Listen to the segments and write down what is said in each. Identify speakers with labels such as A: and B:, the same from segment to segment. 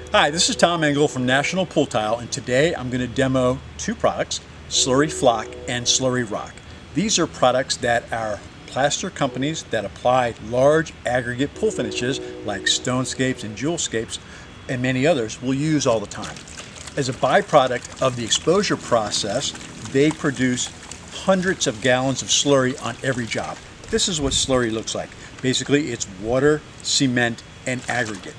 A: Hi, this is Tom Engel from National Pool Tile, and today I'm going to demo two products, Slurry Floc and Slurry Roc. These are products that are plaster companies that apply large aggregate pool finishes like stonescapes and jewelscapes and many others will use all the time. As a byproduct of the exposure process, they produce hundreds of gallons of slurry on every job. This is what slurry looks like. Basically, it's water, cement, and aggregate.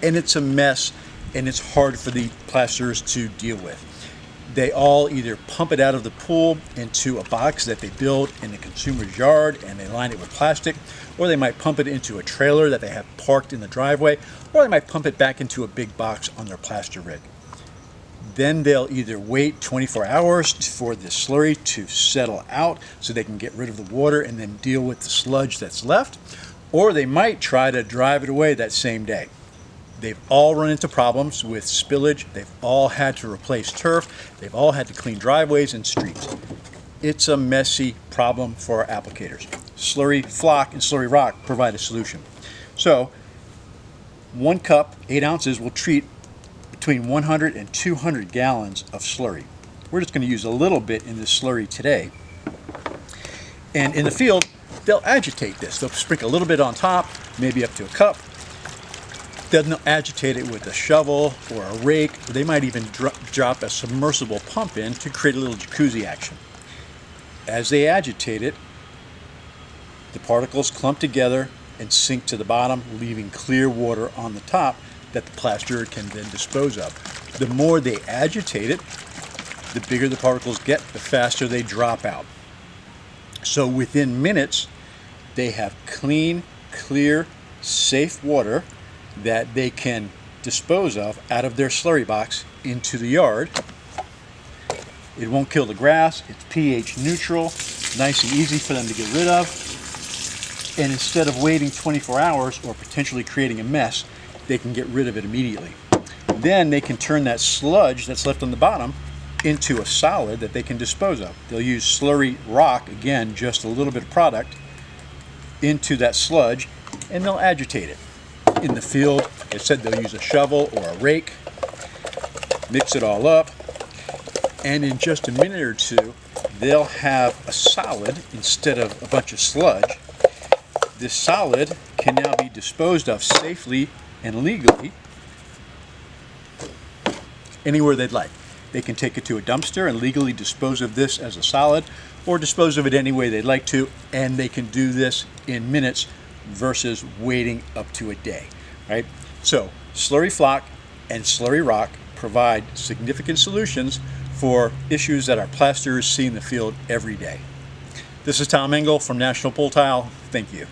A: And it's a mess, and it's hard for the plasterers to deal with. They all either pump it out of the pool into a box that they build in the consumer's yard and they line it with plastic, or they might pump it into a trailer that they have parked in the driveway, or they might pump it back into a big box on their plaster rig. Then they'll either wait 24 hours for the slurry to settle out so they can get rid of the water and then deal with the sludge that's left, or they might try to drive it away that same day. They've all run into problems with spillage. They've all had to replace turf. They've all had to clean driveways and streets. It's a messy problem for our applicators. Slurry Floc and Slurry Roc provide a solution. So 1 cup, 8 ounces will treat between 100 and 200 gallons of slurry. We're just going to use a little bit in this slurry today. And in the field, they'll agitate this. They'll sprinkle a little bit on top, maybe up to a cup. They'll agitate it with a shovel or a rake. Or they might even drop a submersible pump in to create a little jacuzzi action. As they agitate it, the particles clump together and sink to the bottom, leaving clear water on the top that the plasterer can then dispose of. The more they agitate it, the bigger the particles get, the faster they drop out. So within minutes, they have clean, clear, safe water that they can dispose of out of their slurry box into the yard. It won't kill the grass, it's pH neutral, nice and easy for them to get rid of. And instead of waiting 24 hours or potentially creating a mess, they can get rid of it immediately. Then they can turn that sludge that's left on the bottom into a solid that they can dispose of. They'll use Slurry Roc, again, just a little bit of product, into that sludge, and they'll agitate it. In the field, like I said, they'll use a shovel or a rake, mix it all up, and in just a minute or two, they'll have a solid instead of a bunch of sludge. This solid can now be disposed of safely and legally anywhere they'd like. They can take it to a dumpster and legally dispose of this as a solid, or dispose of it any way they'd like to, and they can do this in minutes versus waiting up to a day, right? So Slurry Floc and Slurry Roc provide significant solutions for issues that our plasterers see in the field every day. This is Tom Engel from National Pool Tile. Thank you.